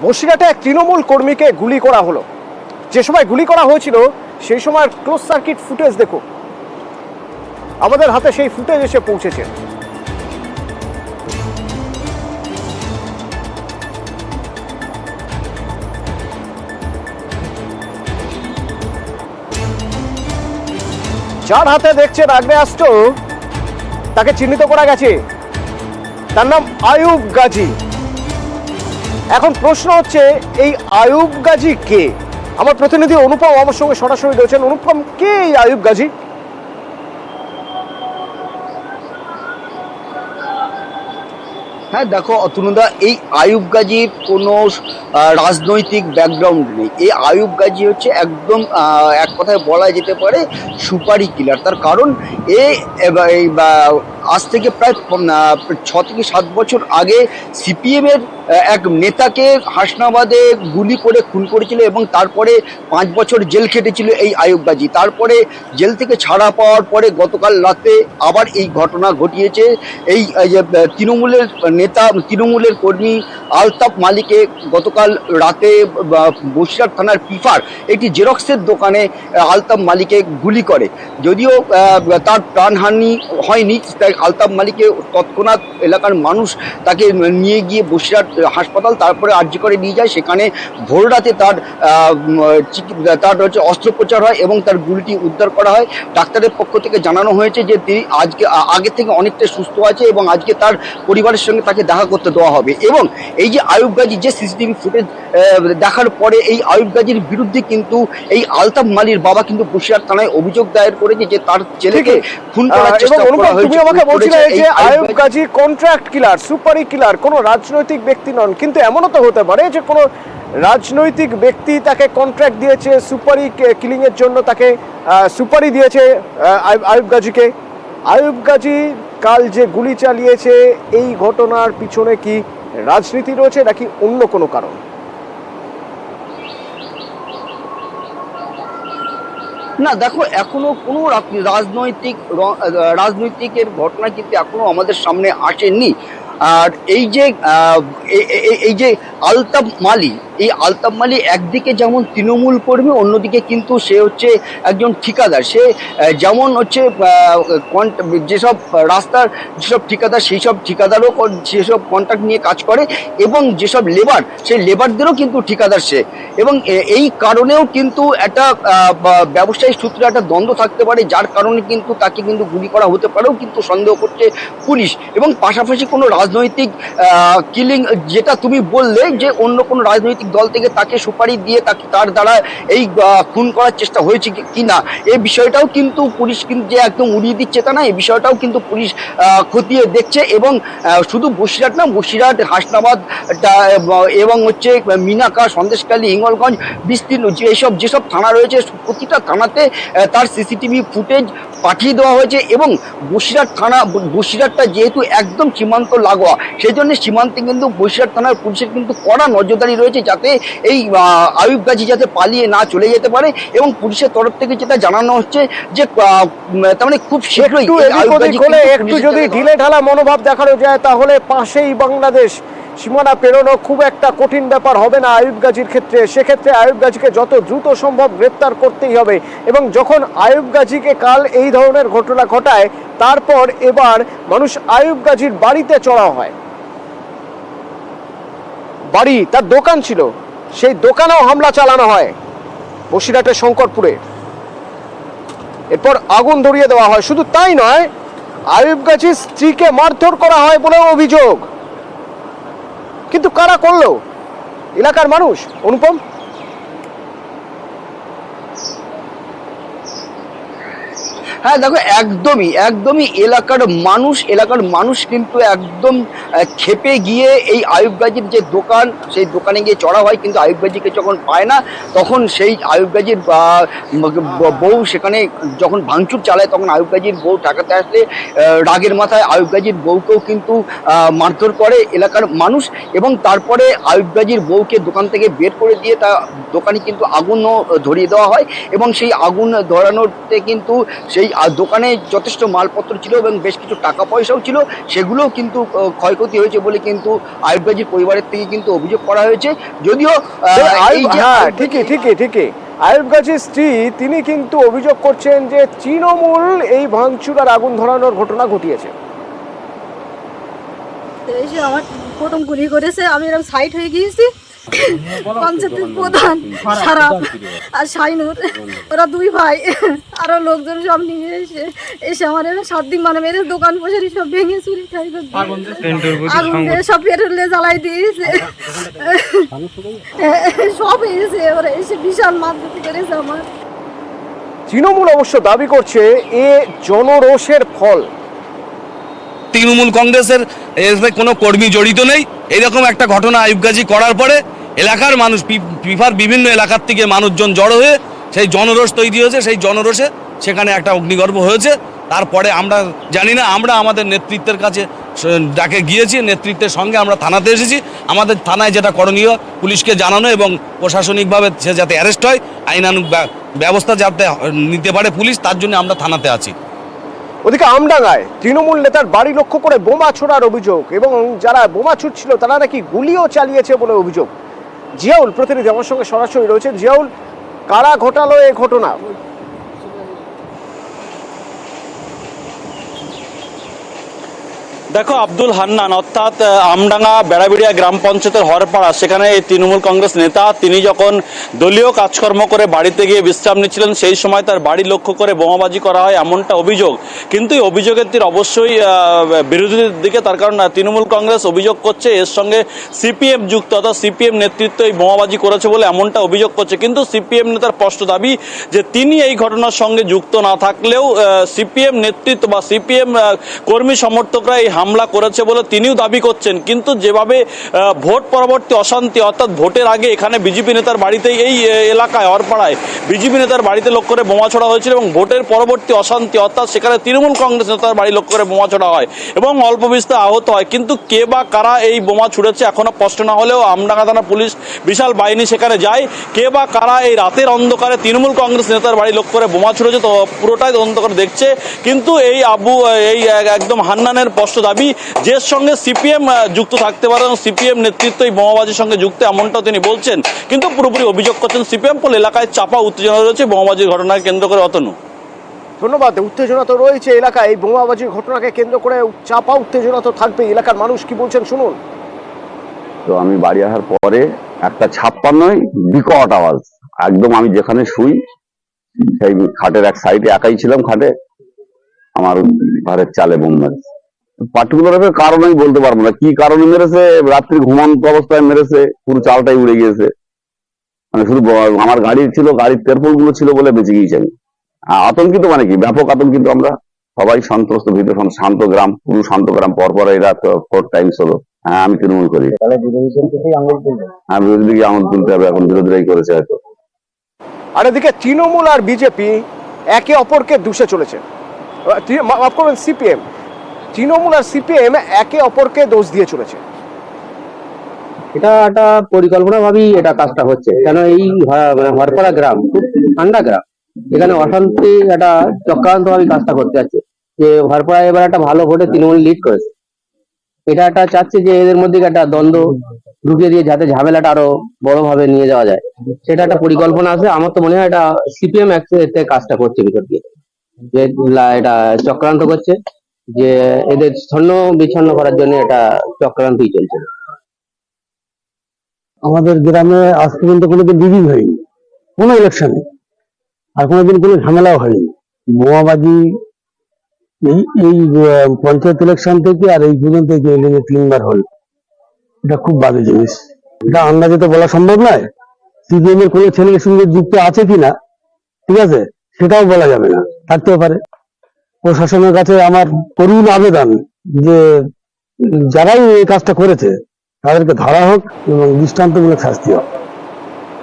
বসিরহাটে এক তৃণমূল কর্মীকে গুলি করা হলো। যে সময় গুলি করা হয়েছিল সেই সময় ক্লোজ সার্কিট ফুটেজ দেখো, আমাদের হাতে সেই ফুটেজ এসে পৌঁছেছে। যার হাতে দেখছেন আগ্নেয়াস্ত্র, তাকে চিহ্নিত করা গেছে, তার নাম আয়ুব গাজী। এখন প্রশ্ন হচ্ছে এই আয়ুব গাজী কে? আমার প্রতিনিধি অনুপম আমার সঙ্গে সরাসরি রয়েছেন। অনুপম, কে এই আয়ুব গাজী? হ্যাঁ দেখো অতনুদা, এই আয়ুব গাজীর কোনো রাজনৈতিক ব্যাকগ্রাউন্ড নেই। এই আয়ুব গাজী হচ্ছে একদম এক কথায় বলা যেতে পারে সুপারি কিলার। তার কারণ আজ থেকে প্রায় 6 থেকে 7 বছর আগে সিপিএমের এক নেতাকে হাসনাবাদে গুলি করে খুন করেছিল এবং তারপরে 5 বছর জেল খেটেছিল এই আয়ুব গাজী। তারপরে জেল থেকে ছাড়া পাওয়ার পরে গতকাল রাতে আবার এই ঘটনা ঘটিয়েছে। এই যে তৃণমূলের নেতা, তৃণমূলের কর্মী আলতাফ মালিকে গতকাল রাতে বসিরহাট থানার পিফার একটি জেরক্সের দোকানে আলতাফ মালিকে গুলি করে। যদিও তার প্রাণহানি হয়নি, তাই আলতাফ মালিকে তৎক্ষণাৎ এলাকার মানুষ তাকে নিয়ে গিয়ে বসিরহাট হাসপাতাল, তারপরে আরজি করে নিয়ে যায়। সেখানে ভোর রাতে তার হচ্ছে অস্ত্রোপচার হয় এবং তার গুলিটি উদ্ধার করা হয়। ডাক্তারের পক্ষ থেকে জানানো হয়েছে যে তিনি আগে থেকে অনেকটা সুস্থ আছে এবং আজকে তার পরিবারের সঙ্গে তাকে দেখা করতে দেওয়া হবে। এবং এই যে আয়ুব গাজী, যে সিসিটিভি ফুটেজ দেখার পরে এই আয়ুব গাজীর বিরুদ্ধে কিন্তু এই আলতাফ মালির বাবা কিন্তু বসিরহাট থানায় অভিযোগ দায়ের করেছে যে তার ছেলেকে খুন করার চেষ্টা করা হয়েছে। তুমি আমাকে বলছিলে যে আয়ুব গাজী কন্ট্রাক্ট কিলার, সুপারি কিলার, কোনো রাজনৈতিক ব্যক্তি নন, কিন্তু এমনও তো হতে পারে যে কোনো রাজনৈতিক ব্যক্তি তাকে কন্ট্রাক্ট দিয়েছে সুপারি কিলিং এর জন্য, তাকে সুপারি দিয়েছে আয়ুব গাজীকে। আয়ুব গাজী কাল যে গুলি চালিয়েছে, এই ঘটনার পিছনে কি রাজনীতি রয়েছে নাকি অন্য কোনো কারণ? না দেখো, এখনো কোনো রাজনৈতিকের ঘটনা কিন্তু এখনো আমাদের সামনে আসেনি। আর এই যে আলতাফ মালি, এই আলতাফ মালি একদিকে যেমন তৃণমূল কর্মী, অন্যদিকে কিন্তু সে হচ্ছে একজন ঠিকাদার। সে যেমন হচ্ছে যেসব রাস্তার যেসব ঠিকাদার, সেই সব ঠিকাদারও সেসব কন্ট্রাক্ট নিয়ে কাজ করে এবং যেসব লেবার, সেই লেবারদেরও কিন্তু ঠিকাদার সে। এবং এই কারণেও কিন্তু একটা ব্যবসায়িক সূত্রে একটা দ্বন্দ্ব থাকতে পারে, যার কারণে কিন্তু তাকে কিন্তু গুলি করা হতে পারেও কিন্তু সন্দেহ করছে পুলিশ। এবং পাশাপাশি কোনো রাজনৈতিক কিলিং, যেটা তুমি বললে যে অন্য কোনো রাজনৈতিক দল থেকে তাকে সুপারি দিয়ে তার দ্বারা এই খুন করার চেষ্টা হয়েছে কিনা, এই বিষয়টাও কিন্তু পুলিশ কিন্তু যে একদম উড়িয়ে দিচ্ছে তা না, এই বিষয়টাও কিন্তু পুলিশ খতিয়ে দেখছে। এবং শুধু বসিরহাট না, বসিরহাট, হাসনাবাদ এবং হচ্ছে মিনাকা, সন্দেশখালী, হিঙ্গলগঞ্জ, বিস্তীর্ণ যেসব থানা রয়েছে, প্রতিটা থানাতে তার সিসিটিভি ফুটেজ পাঠিয়ে দেওয়া হয়েছে। এবং বসিরহাটটা যেহেতু একদম সীমান্ত লাগোয়া, সেই জন্য সীমান্তে কিন্তু বসিরহাট থানার পুলিশের কিন্তু কড়া নজরদারি রয়েছে, যাতে এই আয়ুব গাজী যাতে পালিয়ে না চলে যেতে পারে। এবং পুলিশের তরফ থেকে যেটা জানানো হচ্ছে যে তার মানে খুব শীঘ্রই একটু যদি ঢিলে ঢালা মনোভাব দেখানো যায়, তাহলে পাশেই বাংলাদেশ, সীমানা পেরোনো খুব একটা কঠিন ব্যাপার হবে না আয়ুব গাজীর ক্ষেত্রে। সেক্ষেত্রে আয়ুব গাজীকে যত দ্রুত সম্ভব গ্রেপ্তার করতেই হবে। এবং যখন আয়ুব গাজীকে কাল এই ধরনের ঘটনা ঘটায়, তারপর এবার মানুষ আয়ুব গাজীর বাড়িতে চড়াও হয়। বাড়ি, তার দোকান ছিল, সেই দোকানেও হামলা চালানো হয় বসিরহাটের শঙ্করপুরে। এরপর আগুন ধরিয়ে দেওয়া হয়। শুধু তাই নয়, আয়ুব গাজীর স্ত্রীকে মারধর করা হয় বলেও অভিযোগ। কিন্তু কারা করলো? এলাকার মানুষ। অনুপম, হ্যাঁ দেখো, একদমই এলাকার মানুষ কিন্তু একদম ক্ষেপে গিয়ে এই আয়ুব গাজীর যে দোকান, সেই দোকানে গিয়ে চড়া হয়। কিন্তু আয়ুব গাজীকে যখন পায় না, তখন সেই আয়ুব গাজীর বউ সেখানে যখন ভাঙচুর চালায়, তখন আয়ুব গাজীর বউ ঠেকাতে আসলে রাগের মাথায় আয়ুব গাজীর বউকেও কিন্তু মারধর করে এলাকার মানুষ। এবং তারপরে আয়ুব গাজীর বউকে দোকান থেকে বের করে দিয়ে দোকানে কিন্তু আগুনও ধরিয়ে দেওয়া হয়। এবং সেই আগুন ধরানোতে কিন্তু সেই আর দোকানে যথেষ্ট মালপত্র ছিল এবং বেশ কিছু টাকা পয়সাও ছিল, সেগুলোও কিন্তু ক্ষয়ক্ষতি হয়েছে বলে কিন্তু আয়ুব গাজীর পরিবারের থেকে কিন্তু অভিযোগ করা হয়েছে। যদিও ঠিকই আয়ুব গাজীর স্ত্রী তিনি কিন্তু অভিযোগ করছেন যে তৃণমূল এই ভাঙচুর আর আগুন ধরানোর ঘটনা ঘটিয়েছে। এসে আমার প্রথম গুলি করেছে, আমি এরকম সাইড হয়ে গিয়েছি। পঞ্চায়েতের প্রধান সারাপ আর শাইনুর, ওরা দুই ভাই আরো লোকজন সব নিয়ে এসে আমার 7 দিন মানে মেরে দোকান বসে সব ভেঙে চুরি খাই আগুন দিয়ে সব পেট্রোলে জ্বালাই দিয়েছে, সব এসে ওরা এসে বিশাল মারধর করেছে আমার। তৃণমূল অবশ্য দাবি করছে এ জনরোষের ফল। তৃণমূল কংগ্রেসের কোনো কর্মী জড়িত নেই। এইরকম একটা ঘটনা আয়ুব গাজী করার পরে এলাকার মানুষ পিফার বিভিন্ন এলাকার থেকে মানুষজন জড়ো হয়ে সেই জনরোষ তৈরি হয়েছে। সেই জনরোষে সেখানে একটা অগ্নিগর্ভ হয়েছে। তারপরে আমরা জানি না, আমরা আমাদের নেতৃত্বের কাছে ডাকে গিয়েছি, নেতৃত্বের সঙ্গে আমরা থানাতে এসেছি। আমাদের থানায় যেটা করণীয় পুলিশকে জানানো এবং প্রশাসনিকভাবে সে যাতে অ্যারেস্ট হয়, আইনানুগ ব্যবস্থা যাতে নিতে পারে পুলিশ, তার জন্য আমরা থানাতে আছি। ওদিকে আমডাঙ্গায় তৃণমূল নেতার বাড়ি লক্ষ্য করে বোমা ছোড়ার অভিযোগ এবং যারা বোমা ছুটছিল তারা নাকি গুলিও চালিয়েছে বলে অভিযোগ। জিয়াউল প্রতিনিধি আমার সঙ্গে সরাসরি রয়েছে। জিয়াউল, কারা ঘটালো এই ঘটনা? দেখো, আব্দুল হান্নান অর্থাৎ আমডাঙ্গা বেড়াবিড়িয়া গ্রাম পঞ্চায়েতের হরপাড়া, সেখানে এই তৃণমূল কংগ্রেস নেতা তিনি যখন দলীয় কাজকর্ম করে বাড়িতে গিয়ে বিশ্রাম নিচ্ছিলেন, সেই সময় তার বাড়ি লক্ষ্য করে বোমাবাজি করা হয় এমনটা অভিযোগ। কিন্তু এই অভিযোগের তীর অবশ্যই বিরোধীদের দিকে, তার কারণ তৃণমূল কংগ্রেস অভিযোগ করছে এর সঙ্গে সিপিএম যুক্ত, অর্থাৎ সিপিএম নেতৃত্ব এই বোমাবাজি করেছে বলে এমনটা অভিযোগ করছে। কিন্তু সিপিএম নেতার স্পষ্ট দাবি যে তিনি এই ঘটনার সঙ্গে যুক্ত না থাকলেও সিপিএম নেতৃত্ব বা সিপিএম কর্মী সমর্থকরা এই হামলা করেছে বলে তিনিও দাবি করছেন। কিন্তু যেভাবে ভোট পরবর্তী অশান্তি, অর্থাৎ ভোটের আগে এখানে বিজেপি নেতার বাড়িতেই, এই এলাকায় হরপাড়ায় বিজেপি নেতার বাড়িতে লক্ষ্য করে বোমা ছোড়া হয়েছিল এবং ভোটের পরবর্তী অশান্তি অর্থাৎ সেখানে তৃণমূল কংগ্রেস নেতার বাড়ি লক্ষ্য করে বোমা ছোড়া হয় এবং অল্প বিস্তর আহত হয়। কিন্তু কে বা কারা এই বোমা ছুড়েছে এখনো স্পষ্ট না হলেও আমডাঙ্গা থানা পুলিশ বিশাল বাহিনী সেখানে যায়। কে বা কারা এই রাতের অন্ধকারে তৃণমূল কংগ্রেস নেতার বাড়ি লক্ষ্য করে বোমা ছুড়েছে তো পুরোটাই তদন্ত করে দেখছে। কিন্তু এই একদম হান্নানের স্পষ্ট দাবি যে সঙ্গে সিপিএম যুক্ত থাকতে পারে, সিপিএম নেতৃত্ব এই বোমাবাজির সঙ্গে যুক্ত এমনটাও তিনি বলছেন। কিন্তু পুরোপুরি অভিযোগ করছেন সিপিএম ফলে এলাকায় চাপা উত্তেজনা রয়েছে বোমাবাজির ঘটনাকে কেন্দ্র করে। অতনু, ধন্যবাদ। উত্তেজনা তো রয়েছে এলাকায়, এই বোমাবাজির ঘটনাকে কেন্দ্র করে চাপা উত্তেজনা তো থাকবে। এলাকার মানুষ কি বলছেন শুনুন। তো আমি বাড়ি আসার পরে একটা 56 বিকট আওয়াজ, একদম আমি যেখানে শুই সেই খাটের এক সাইডে একাই ছিলাম, খাটে আমার ঘরের চালে বোম মেরেছে। পার্টিকুলার কারণ আমি বলতে পারবো না কি কারণে মেরেছে, রাত্রি ঘুমন্ত অবস্থায় মেরেছে, পুরো চালটাই উড়ে গিয়েছে। মানে শুধু আমার গাড়ি ছিল, গাড়ির তেরপল গুলো ছিল বলে বেঁচে গিয়েছি আমি। আতঙ্কিত মানে কি, ব্যাপক আতঙ্কিত আমরা সবাই, সন্ত্রস্ত ভিতরে শান্ত গ্রাম, পুরো শান্ত গ্রাম। পরপর এরা 4 টাইমস হলো। হ্যাঁ, আমি তৃণমূল করি। হ্যাঁ, বিরোধী দিকে আঙুল তুলতে হবে, এখন বিরোধীরাই করেছে হয়তো। আর এদিকে তৃণমূল আর বিজেপি একে অপরকে দুষে চলেছে। মাফ করবেন, সিপিএম, তৃণমূল আর সিপিএম একে অপরকে দোষ দিয়ে চলেছে। এটা একটা পরিকল্পনা ভাবেই এটা কাজটা হচ্ছে। কেন এই হরপাড়া গ্রাম খুব ঠান্ডা গ্রাম, এখানে অশান্তি একটা চক্রান্ত ভাবে কাজটা করতে যাচ্ছে। যে হরপাড়ায় এবার একটা ভালো ভোটে তৃণমূল লিড করেছে, এটা একটা চাচ্ছে যে এদের মধ্যে একটা দ্বন্দ্ব ঢুকিয়ে দিয়ে যাতে ঝামেলাটা আরো বড় ভাবে নিয়ে যাওয়া যায়, সেটা একটা পরিকল্পনা আছে। আমার তো মনে হয় এটা সিপিএম এতে কাজটা করছে ভিতর দিয়ে, যে এটা চক্রান্ত করছে, যে এদের ছন্ন বিচ্ছন্ন করার জন্য এটা চক্রান্তই চলছে। আমাদের গ্রামে আজ পর্যন্ত কোনোদিন রিভিউ হয়নি, কোনো ইলেকশনে, আর কোনোদিন কোনো ঝামেলাও হয়নি। বোমাবাজি এই পঞ্চায়েত ইলেকশন থেকে আর এই পর্যন্ত 3বার হল। এটা খুব বাজে জিনিস, এটা আন্দাজে তো বলা সম্ভব নয়। সিপিএম এর কোনো ছেলের সঙ্গে যুক্ত আছে কিনা, ঠিক আছে, সেটাও বলা যাবে না, থাকতেও পারে। প্রশাসনের কাছে আমার করুণ আবেদন যে যারাই এই কাজটা করেছে তাদেরকে ধরা হোক এবং দৃষ্টান্তমূলক শাস্তি হোক।